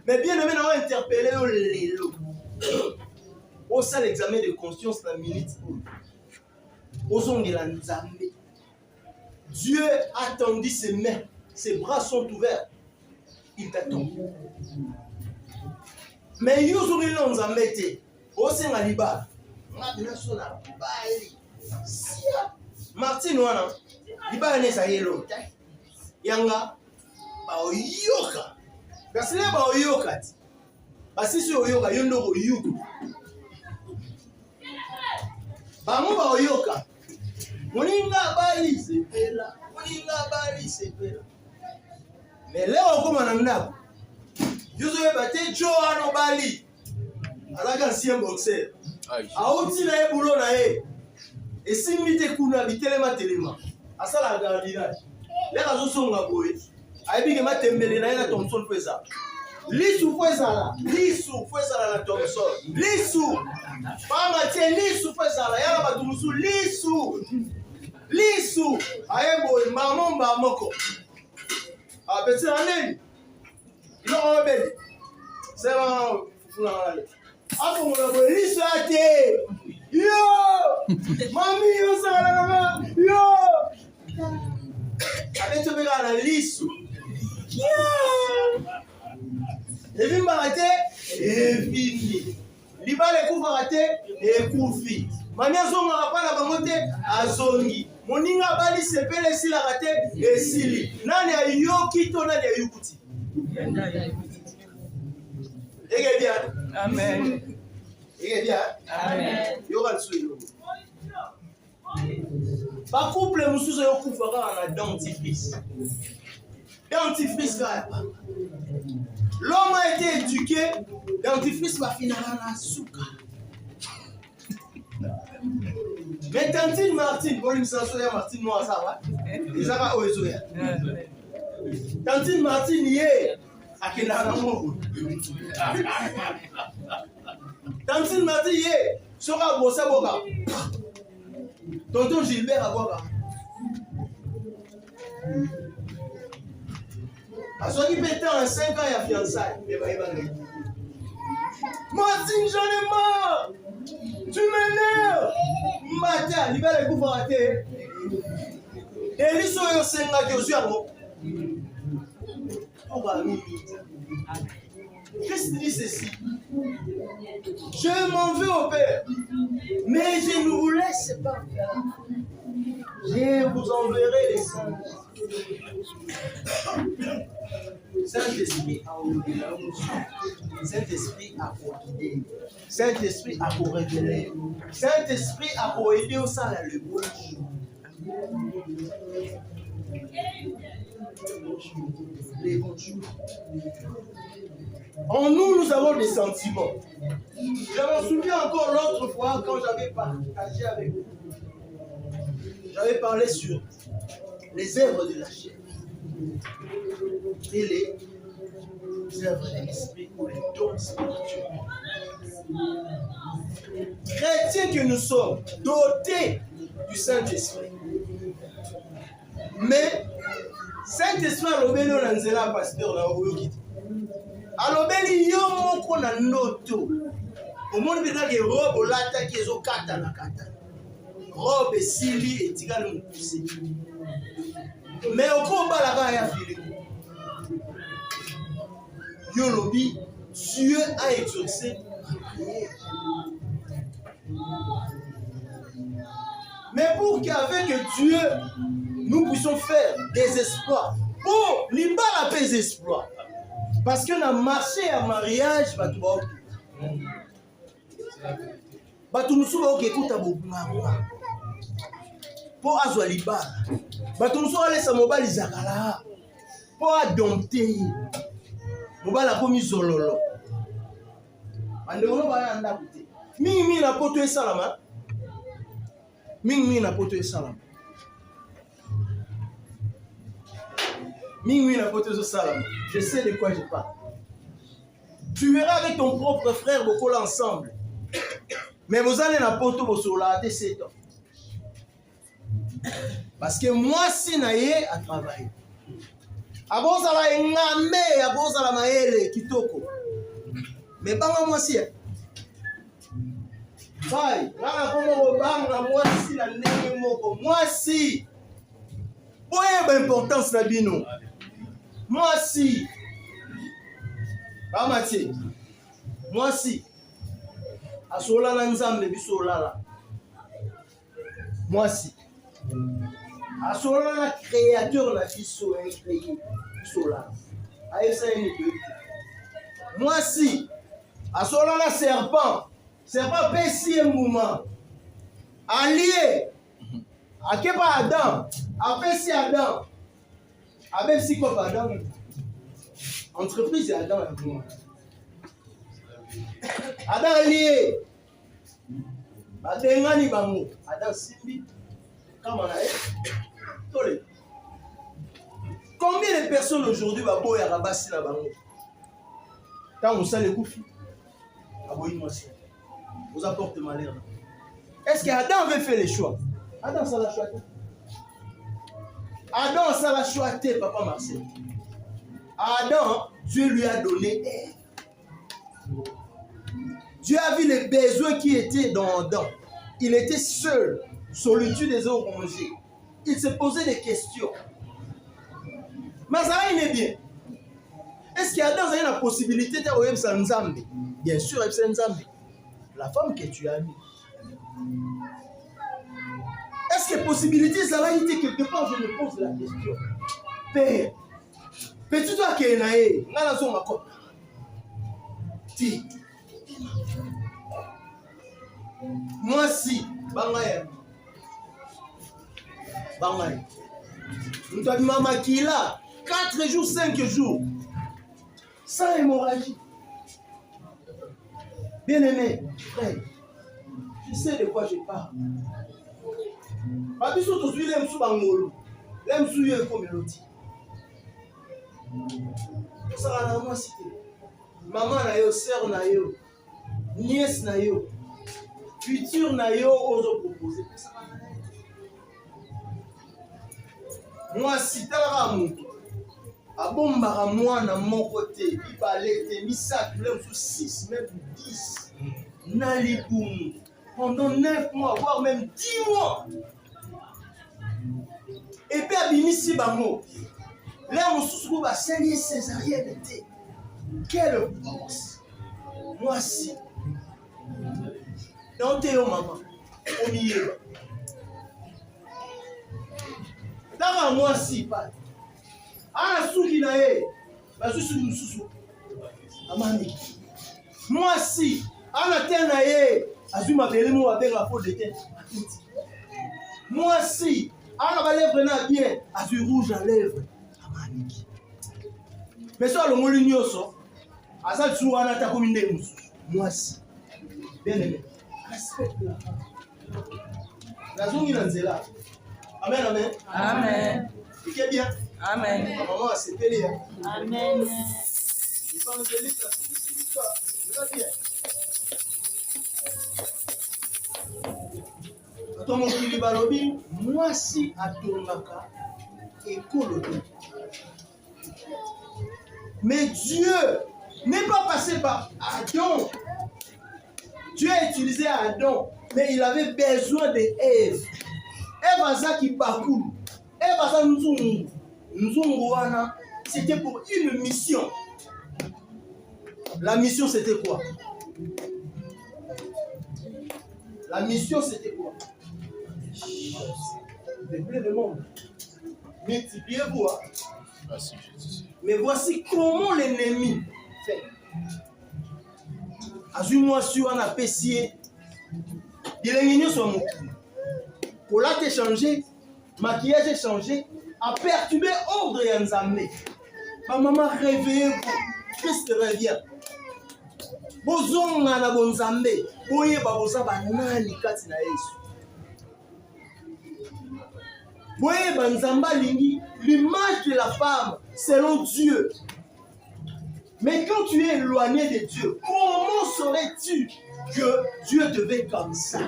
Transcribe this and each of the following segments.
Mais bien aimé, on va interpeller les lots. Au sein de l'examen de conscience, la minute. Osons de la Nzambe. Dieu a tendu ses mains. Ses bras sont ouverts. Il t'attend. Mais yo zo ngelo Nzambe te. Osenga liba. Ngabina sona bali. Sia. Martin wana. Liba nesa yelo. Yanga ba oyoka. Kasi le ba oyoka. Basisi oyoka yondo oyuka. Bango ba oyoka. Moninga bali sepela. Moninga bali sepela. Mais leo koma na ndako. Yuzo bate Joano Bali. Alaka ancien boxeur. Aouti na ebulo na e. Esimite kuna bitelema telema. Asala gardinage. Leka zo songa boye. Aibi ke matembele na ina Thompson Feza. Lisu Feza la. Lisu Feza la na Thompson. Lisu. Mama tie Lisu Feza la. Yala batumusu Lisu. Lisu. Ayebo mamomba moko. Ah, petit année. Il a un bel. C'est vraiment fou. Ah, comme on a dit, ça yo! Mami, yo, ça là, yo! Avec ce gars, la lisse. Yo! Et puis, m'arrêter, et fini. Liba, les coups ratés, et coups fi. Mami, a zonga, pas la bamote, a zongi. Moninga bali sepele si la raté, et sili. Nani a yo kito, nani a yukuti. Et bien. Amen. Et bien. Amen. Yo va le suivre. Par couple, nous sommes au coup un dentifrice. Dentifrice, l'homme a été éduqué. Dentifrice va finir à la souka. Mais Tantine Martine, bon, il me semble que Martine Noir, ça va. Ils ont pas osé. Tantine Martine, hier. Tantine Martine, hier. Sera bossé boka. Tonton Gilbert a boka. À ce qui peut être en 5 ans, il y a fiançailles. Martine, j'en ai marre. Tu m'énerves. Matin, il va les coups rater. Et lui, sont au 5 ans qui est au Christ dit ceci. Je m'en veux au Père, mais je ne vous laisse pas. Je vous enverrai les saints. Saint-Esprit a oublié. Saint-Esprit a guidé. Saint-Esprit a pour révéler. Saint-Esprit a pour aider au sein le bon. En nous, nous avons des sentiments. Je m'en souviens encore l'autre fois quand j'avais partagé avec vous. J'avais parlé sur les œuvres de la chair et les œuvres de l'esprit ou les dons spirituels. Chrétiens que nous sommes, dotés du Saint-Esprit. Mais Saint-Esprit a l'obéi au Nanzela, pasteur, là où il alobeli yo moko na noto. Au monde bina ke robe lata ki ezo kata na kata. Robe sili etikali mukuse. Mais oko balaka ya fili. Yo lobi Dieu a exaucé. Mais pour qu'avec Dieu nous puissions faire des exploits. Pour l'imba la des exploits. Parce que dans le marché à mariage, tu vas tout nous sommes écoute à pour azwa libala. Tu nous sommes allés à mobile zakala. Pour dompter. Mobile a commis zololo. Ande on va anda côté. Mimi na poto e salama. Mimi na poto e salama. Je sais de quoi je parle. Tu verras avec ton propre frère beaucoup ensemble. Mais vous allez na poto bosola de 7 ans. Parce que moi, si naïe à travailler. Akozala engame, akozala maele kitoko. Mais banga mwasi. Vai, ngana komo banga mwasi na ndenge moko. Mwasi. Boye importance na bino. Mwasi. Bamati. Mwasi. Asola na nzambe biso lala. Mwasi. Asola na créateur na biso créé biso lala. Aïssa ni deux. Mwasi. Asola na serpent. Serpent pesi mouvement. Allié. Akepa Adam. Apesi Adam. Apesi quoi Adam? Entreprise et Adam et moi. Adam allié. Badengani bango. Adam simbi. Combien de personnes aujourd'hui va boire à rabasser la bango? Quand on sait les coups, vous apportez malheur. Est-ce qu'Adam veut faire les choix? Adam, ça l'a choisi. Adam, ça l'a choisi, papa Marcel. Adam, Dieu lui a donné Ève. Dieu a vu les besoins qui étaient dans Adam. Il était seul, solitude des eaux rongées. Il se posait des questions. Mais ça est bien. Est-ce qu'Adam a la possibilité de voir Nzambe? Bien sûr, c'est Nzambe. La femme que tu as mis. Est-ce que possibilité, ça a été quelque part? Je me pose la question. Père, peux-tu toi qui es naïf? Moi si, Bangaya. Bangaya. Nous avons maman qui est là, 4 jours, 5 jours, sans hémorragie. Bien aimé, frère, tu sais de quoi je parle. Parce que aujourd'hui, l'aime sous Bangolo, l'aime sous Yé comme Mélodie. Ça va dans ma cité. Maman na yo, sœur na yo, nièce na yo, futur na yo, ose proposer. Moi, si tu as un mot, à bomba moi na mon côté, il balait des misac, même sous 6, même 10, naliboum, pendant 9 mois, voire même 10 mois. Et puis, à Bimissi Bango, là, on se trouve à saigner césarienne. Quelle force! Moi, si. Dans tes maman, au milieu. Dans moi, si, pas. Ah, souki na ye, basu souki mususu. Amani. Moi, si. Ah, terre na ye, azu ma belle mo avec la peau de terre. Moi, si. Ah, la lèvre na bien, azu rouge à lèvres. Amani. Mais ça, le mot l'ignoso. Asal souana ta commune de mususu. Moi, si. Bien aimé. Respecte la femme. La zone est nzela. Amen, amen. Amen. C'est bien. Amen. Maman, c'est payé. Amen. Attends, mon kili balobi, moi si atongaka ekoloto. Mais Dieu n'est pas passé par Adam. Dieu a utilisé Adam, mais il avait besoin de Ève. Ève a ça qui parcourt. Ève a ça nous. C'était pour une mission. La mission, c'était quoi? La mission, c'était quoi? Peupler le monde. Multipliez-vous. Mais voici comment l'ennemi fait. Azuma sur un appécié. Il est sur mon cou. Pour là, t'es changé. Maquillage est changé. A perturbé ordre et ensamblé. Ma maman réveillez-vous. Christ revient. Bozonga na bonzambe. Boye baboza banani kati na Yesu. Boye banzamba lingi. L'image de la femme selon Dieu. Mais quand tu es éloigné de Dieu, comment saurais-tu que Dieu te veut comme ça?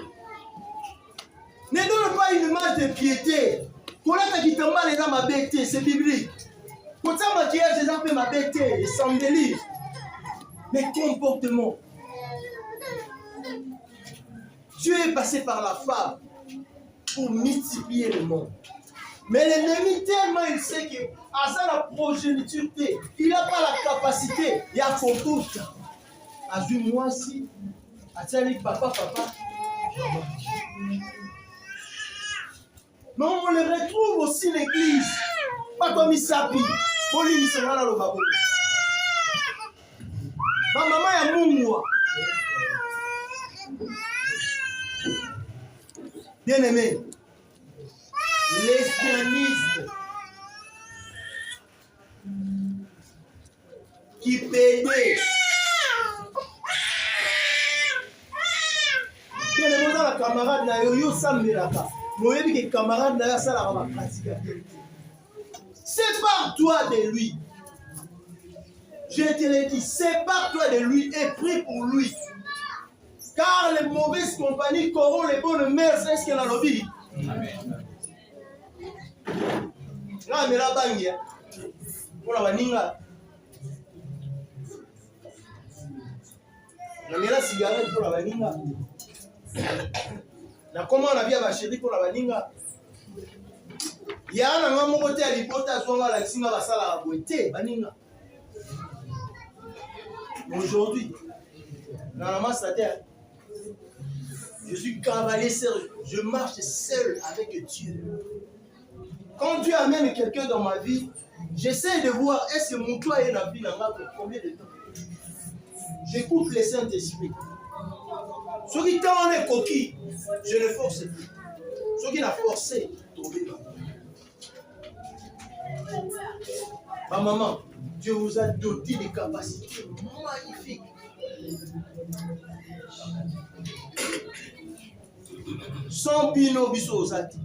Ne donne pas une image de piété. C'est biblique. Pour ça, maquillage, les appels ma bête, et sans délire. Mais comportement. Dieu est passé par la femme pour multiplier le monde. Mais l'ennemi, tellement il sait que à ça la progéniture, il n'a pas la capacité. Il y a photo. À moi aussi. À papa. Mais on le retrouve aussi l'église. Pas comme il s'habille. Pour lui, il se rend dans le babou. Ma maman est moumouah. Bien aimé, l'espianisme qui pédait. Bien aimé, dans la camarade, yo sambelaka. Moi, je dis que camarade, ça la pratique. Sépare-toi de lui. Je te l'ai dit, sépare-toi de lui et prie pour lui. Car les mauvaises compagnies corrompent les bonnes mères, c'est ce qu'elle a dit. Amen. Là, mais la bangue, on a baninga. Na mela cigarette pour la baninga. Na comment on a bien ma chérie pour la baninga. Ya na ngamo kote ya libota zonga la singa basala la boité baninga. Aujourd'hui, dans la masse à terre, je suis cavalier seul, je marche seul avec Dieu. Quand Dieu amène quelqu'un dans ma vie, j'essaie de voir est-ce que mon toit est la vie dans pour combien de temps. J'écoute le Saint-Esprit. Ceux qui t'en est coquille, je ne force plus. Ceux qui l'ont forcé, tomber. Ma maman, Dieu vous a doté des capacités magnifiques. Sans bino biso ozati.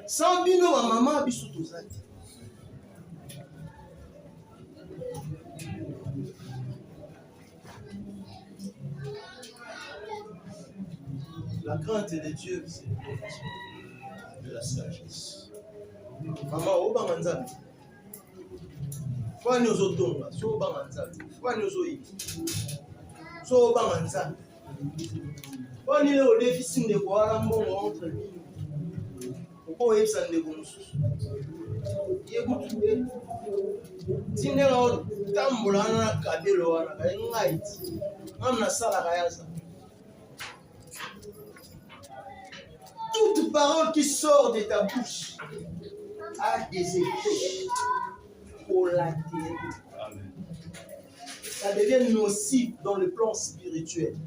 Sans bino ma maman biso tozati. La crainte de Dieu, c'est de la sagesse. Maman, obanga nzambe. Fani ozotonga, so obanga nzambe. Fani ozoyi. So obanga nzambe. Fani le odefisi ndeko wana mbongo entre bino. Oko oyebisa ndeko mosusu. Yekutu. Tindela otambola wana na kabelo wana kaya ngai ti. Ngam nasalaka yaza. Toute parole qui sort de ta bouche a des effets collatéraux. Ça devient nocif dans le plan spirituel.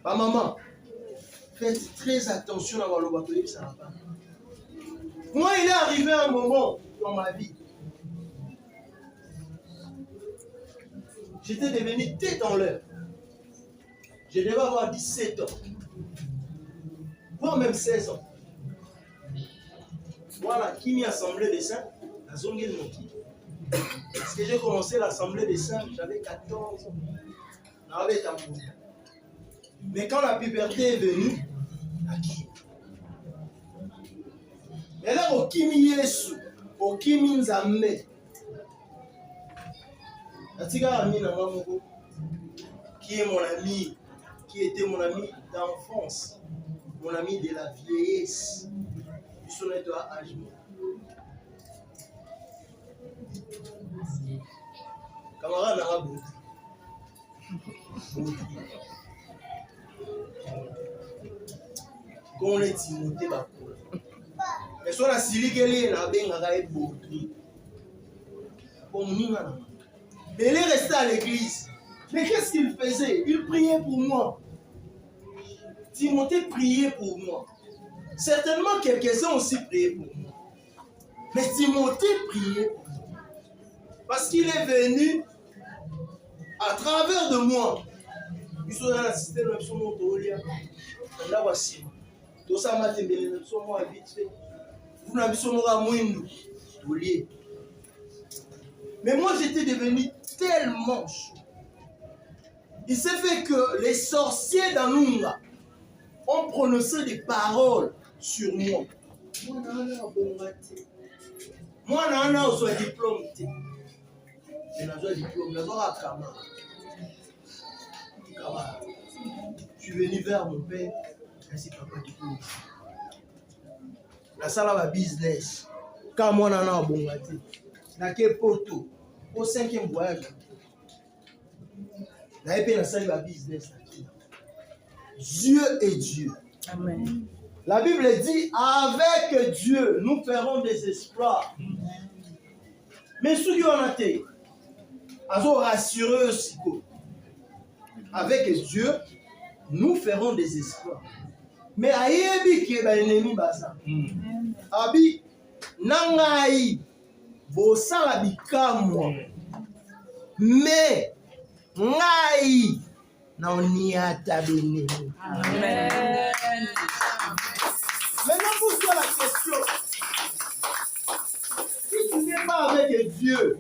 Ma maman, faites très attention à le bateau. Moi, il est arrivé un moment dans ma vie. J'étais devenu tête en l'air. Je devais avoir 17 ans. Voire même 16 ans. Voilà, qui m'y assemblée des saints, la zone de Moki. Parce que j'ai commencé l'assemblée des saints, j'avais 14 ans. Mais quand la puberté est venue, mais là, au Kimi Yesu, au Kimi Nzambe, qui est mon ami, qui était mon ami d'enfance, mon ami de la vieillesse. Il sonnait toi à âge. Camarade Arabou. Qu'on est Timothée Bakoula. Mais sur la Silikeli, il a bien gagné Baudry. Mais il est resté à l'église. Mais qu'est-ce qu'il faisait? Il priait pour moi. Timothée priait pour moi. Certainement quelques-uns aussi priaient pour moi. Mais Timothée priait pour moi. Parce qu'il est venu à travers de moi. Ils sont dans la système de son autoria. Là voici. Tout ça m'a tembélé de son moi vite fait. Vous n'avez pas mon amour. Mais moi j'étais devenu tellement chaud. Il s'est fait que les sorciers d'Anunga ont prononcé des paroles sur moi. Moi, on a aussi un diplôme. Je suis venu vers mon père. Ainsi, papa, diplôme. La salle va business. Quand moi, on a un bon gâté. Dans quel poteau? Au 5e voyage. La salle va business. Dieu est Dieu. Amen. La Bible dit, avec Dieu, nous ferons des exploits. Mais ceux qui ont été, ils ont rassuré aussi. Avec Dieu, nous ferons des exploits. Mais ayebi ke ba ennemi basa. Abi nangai bosala bikamwa. Mais ngai na oniata bene. Amen. Maintenant pose-toi la question. Si tu n'es pas avec Dieu,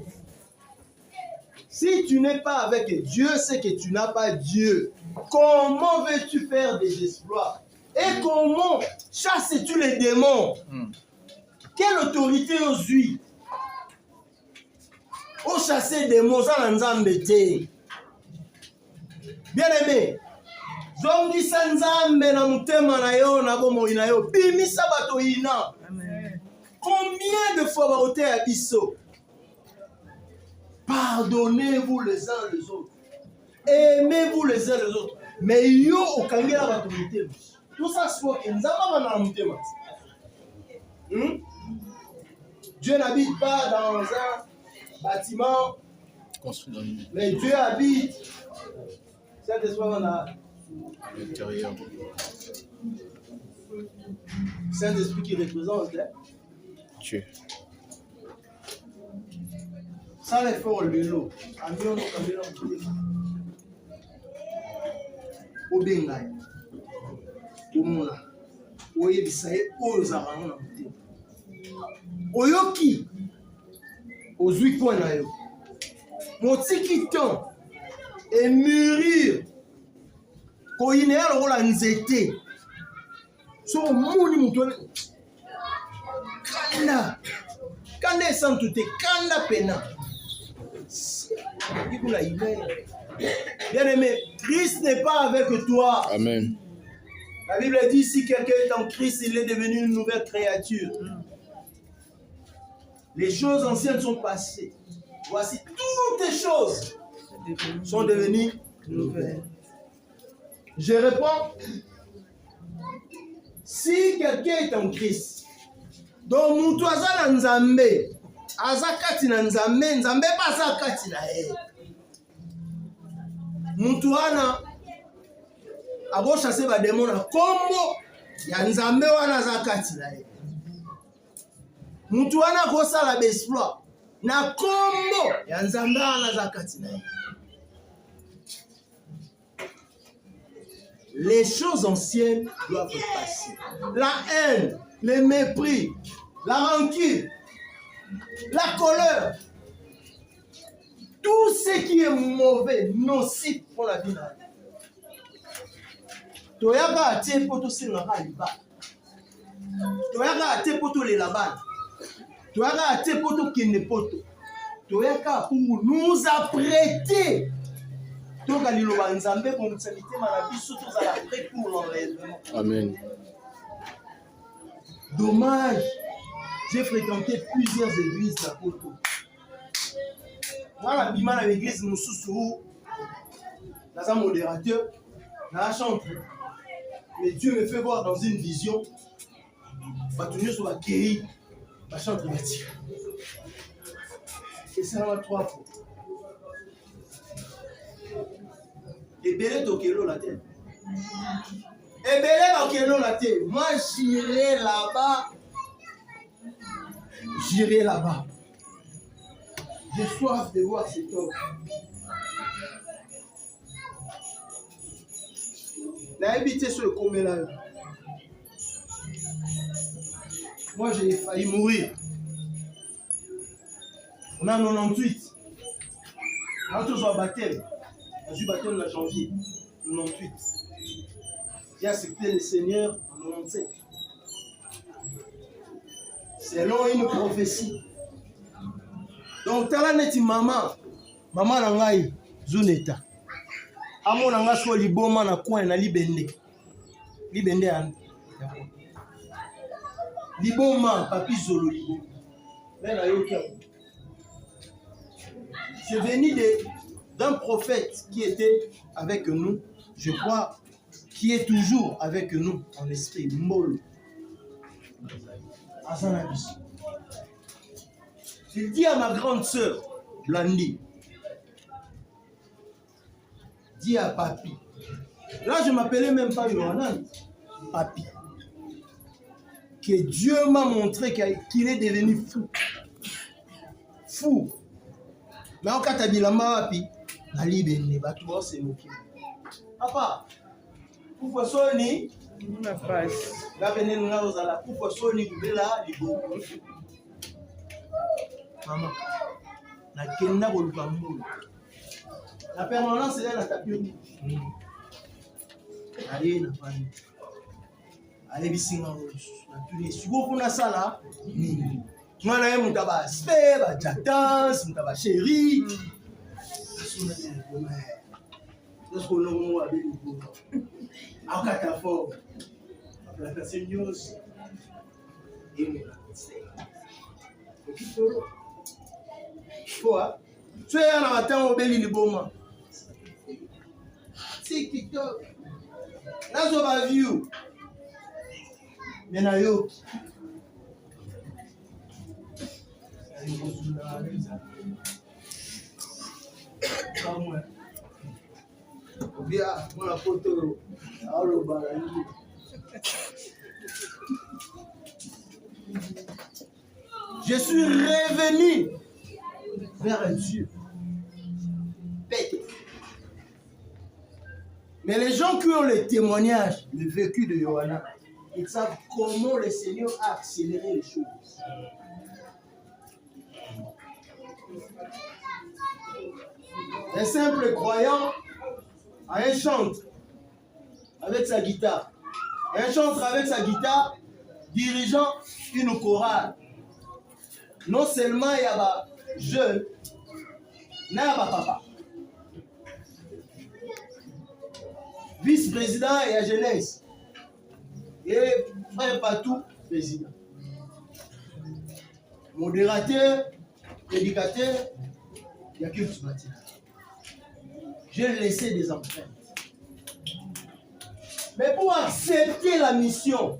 si tu n'es pas avec Dieu, c'est que tu n'as pas Dieu. Comment veux-tu faire des exploits? Et comment chasses-tu les démons? Quelle autorité aux yeux? Au chasser les démons, ça n'a pas embêté. Bien aimé, zongi sanzambe na mutema na yo na bomo ina yo bimisa bato ina. Combien de fois baroté à biso? Pardonnez-vous les uns les autres. Aimez-vous les uns les autres. Mais yo okangela bato mutema. Tout ça soit que nzamba na mutema. Dieu n'habite pas dans un bâtiment construit, mais Dieu habite. Saint-Esprit on a à l'intérieur. Saint-Esprit qui représente Dieu. Ça les fait au lelo. Amion kamela mutema. Obengai. Omona. Oyebisa ye ozala na mutema. Oyoki ozwi kwa na yo motiki temps et mûrir koine ya lokola nzete so moni mutu kanda esantu te kanda pena ikula ime. Bien aimé, Christ n'est pas avec toi. Amen. La Bible dit si quelqu'un est en Christ, il est devenu une nouvelle créature. Les choses anciennes sont passées. Voici toutes les choses sont devenues nouvelles. Je réponds, si quelqu'un est en Christ, donc mutu aza na nzambe, aza kati na nzambe, nzambe pa aza kati na ye. Mutu wana abo chasser ba démon na kombo ya nzambe wana aza kati na ye. Mutu wana kosala b'exploit na kombo ya nzambe wana aza kati na ye. Les choses anciennes doivent passer. La haine, le mépris, la rancune, la colère, tout ce qui est mauvais, nocif pour la vie. Toyaka atie poto sengaka liba. Toyaka atie poto le labana. Toyaka atie poto kende poto. Toyaka pour nous apprêter. Donc, Amen. Dommage, j'ai fréquenté plusieurs églises à Poto. Moi, la bima dans l'église, nous sous dans un modérateur, dans la chambre. Mais Dieu me fait voir dans une vision, va tenir sur la guérie, la chambre va tirer. Et c'est là 3 fois. Et belé tokelo la tête. Et belé tokelo la tête. Moi j'irai là-bas. J'irai là-bas. J'ai soif de voir cet homme. La habité sur le comélage. Moi j'ai failli mourir. On a 98. On a toujours un baptême. Je suis baptême en janvier 98. J'ai accepté le Seigneur en 97. selon une prophétie. Donc, tala neti maman nangai zuneta. Amo nanga so liboma na coin na libende. Libende an. Liboma papi zolo liboma. C'est venu d'un prophète qui était avec nous, je crois, qui est toujours avec nous en esprit. Mol. Il dit à ma grande sœur, Blandi, dis à papi. Là, je ne m'appelais même pas Yohanan, papi. Que Dieu m'a montré qu'il est devenu fou. Fou. Mais en cas de papi, Ali Ben Batouba, c'est moqué. Papa, pourquoi Sony? La paz. La venez nous là aux ala. Pourquoi Sony là, libo? Maman, na kenda bolukambulu. La permanence est là na tapis. Allez na pani. Allez bisinga na tuni. Sugo kuna sala nini? Mwana ye mutaba spe ba jatans, mutaba chéri. Asuna de bonheur. Parce qu'on nous a bien dit. Akata fort. La personne news. Et moi, c'est. Quoi? Tu es en attendant au bel liboma. C'est TikTok. Là, je vais view. Mais yo. Bien, moi la photo. Alors, bah, je suis revenu vers Dieu. Mais les gens qui ont le témoignage, le vécu de Yohanan, ils savent comment le Seigneur a accéléré les choses. Un simple croyant a un chantre avec sa guitare. Un chantre avec sa guitare dirigeant une chorale. Non seulement il y a des jeunes, mais il y a des papas. Vice-président et la jeunesse. Et frère Patou, président. Modérateur, prédicateur, il n'y a que du matin. J'ai laissé des empreintes. Mais pour accepter la mission,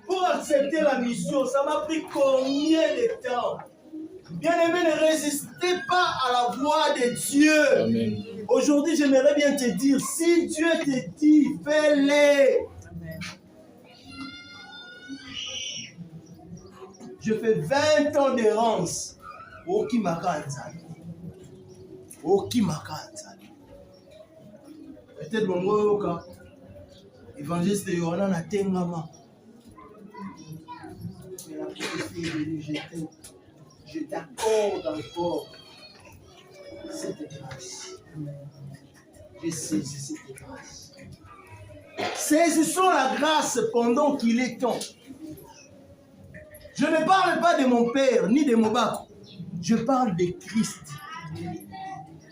pour accepter la mission, ça m'a pris combien de temps? Bien-aimé, ne résistez pas à la voix de Dieu. Aujourd'hui, j'aimerais bien te dire, si Dieu te dit, fais-le. Je fais 20 ans d'errance. Oki makanzali. Oki makanzali. Peut-être mon mot, évangéliste de Yohanan a tengama. Mais la prophétie est venue, je t'accorde encore cette grâce. Je saisis cette grâce. Saisissons la grâce pendant qu'il est temps. Je ne parle pas de mon père ni de mon bac. Je parle de Christ.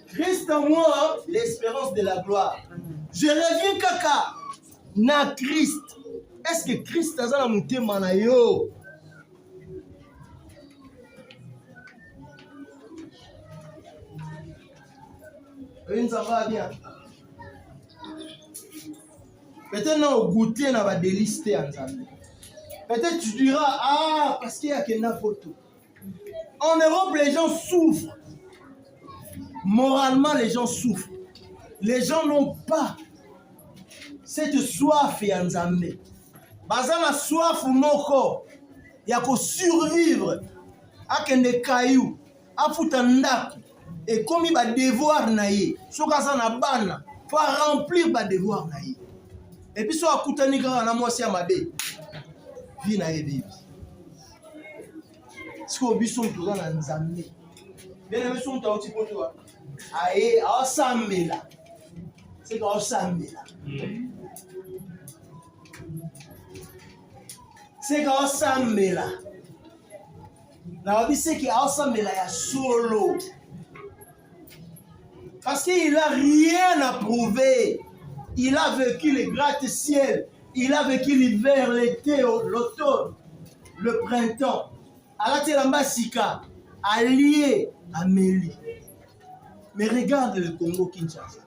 Christ en moi, l'espérance de la gloire. Je reviens kaka na Christ. Est-ce que Christ a la montée manayo? Ça va bien. Peut-être non goûter na ba délice en Zambie. Peut-être tu diras ah parce qu'il y a qu'une photo. En Europe, les gens souffrent. Moralement, les gens souffrent. Les gens n'ont pas cette soif en Zambie. Baza la soif ou non corps. Il y a qu'à survivre. À kende caillou, à foutre un ndaku. Et comme il va devoir naïe, so kaza na bana, faut remplir ba devoir naïe. Et puis so akutani kaka na mwasi ya mabe. Vie naïe bibi. Si on biso toujours na Nzambe. Bien aimé son temps petit pour toi. Aïe, à Sambela. C'est quand Sambela. c'est qu'à Sambela. La vie c'est qu'à Sambela y a solo. Parce qu'il n'a rien à prouver. Il a vécu les gratte-ciel. Il a vécu l'hiver, l'été, l'automne, le printemps. Alatelambasika, allié à Méli. Mais regarde le Congo-Kinshasa.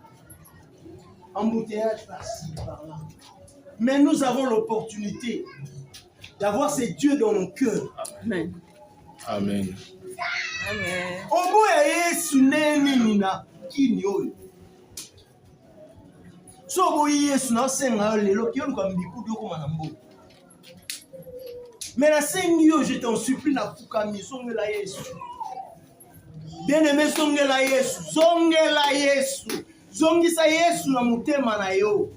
Embouteillage par-ci, par-là. Mais nous avons l'opportunité d'avoir ces dieux dans nos cœurs. Amen. Amen. Amen. Obo ya Yesu neni nina kini oyo. So obo Yesu na senga lelo ki oluka mbikudu okoma na mbo. Mais la sengi yo je t'en supplie na fukami songela Yesu. Bien-aimé songela Yesu, songela Yesu. Zongisa Yesu na mutema na yo.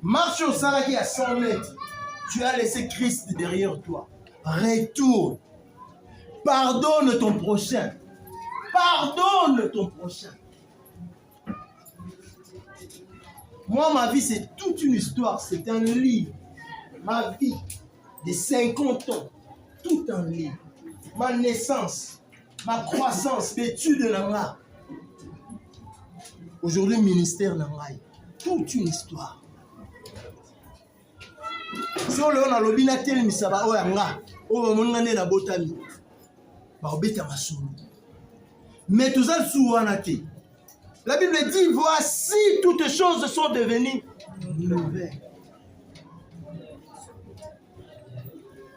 Marche au salaki à 100 mètres. Tu as laissé Christ derrière toi. Retourne. Pardonne ton prochain. Pardonne ton prochain. Moi, ma vie, c'est toute une histoire. C'est un livre. Ma vie de 50 ans. Tout un livre. Ma naissance. Ma croissance. L'étude de l'anga. Aujourd'hui, ministère Nangaï. Toute une histoire. Si on a lobby na tel misaba oyanga o monga na botami ba obeta masolo mais tout ça souana te. La Bible dit voici toutes choses sont devenues nouvelles.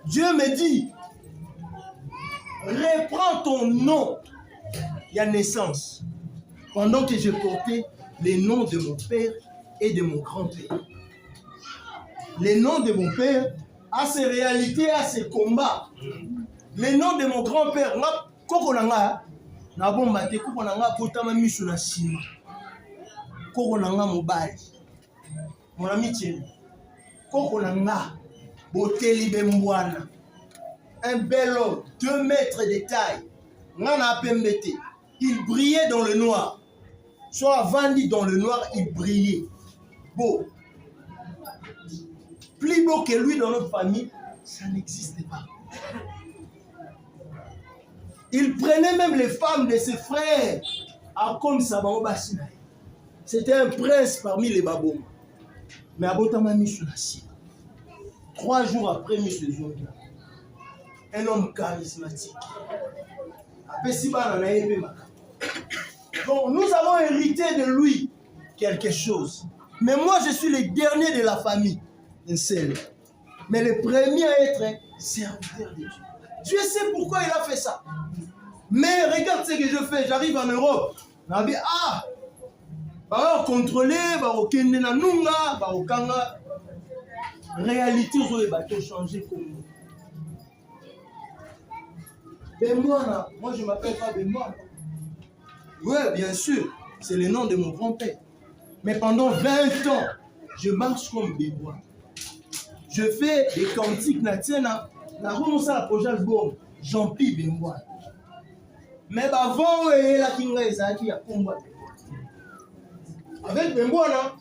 Dieu me dit reprends ton nom il y a naissance pendant que je portais les noms de mon père et de mon grand-père. Les noms de mon père, à ses réalités, à ses combats. Les noms de mon grand-père, Kokonanga, Nabombate, Kokonanga, Potama Misuna Sima, Kokonanga Mobali, mon ami Thierry, Kokonanga, Boteli Bembouana, un bel homme, 2 mètres de taille, Nana Pembete, il brillait dans le noir. Soit Vandi dans le noir, il brillait. Beau. Plus beau que lui dans notre famille, ça n'existait pas. Il prenait même les femmes de ses frères. Comme Sabao Bassina. C'était un prince parmi les babons. Mais Abotama Mishunasi. 3 jours après M. Zonga, un homme charismatique. Donc nous avons hérité de lui quelque chose. Mais moi je suis le dernier de la famille. Mais le premier à être serviteur de Dieu. Dieu sait pourquoi il a fait ça. Mais regarde ce que je fais. J'arrive en Europe. On dit, va contrôler, va kende na nunga, va kanga. Réalité, les bateaux changer comme nous. Bemboana, moi je ne m'appelle pas Bemboana. Oui, bien sûr, c'est le nom de mon grand-père. Mais pendant 20 ans, je marche comme Bemboana. Je fais des cantiques na remonce à la projet album Jean-Pierre Bemboana. Mais avant la kinga ezaki ya combat. Avec Bemboana,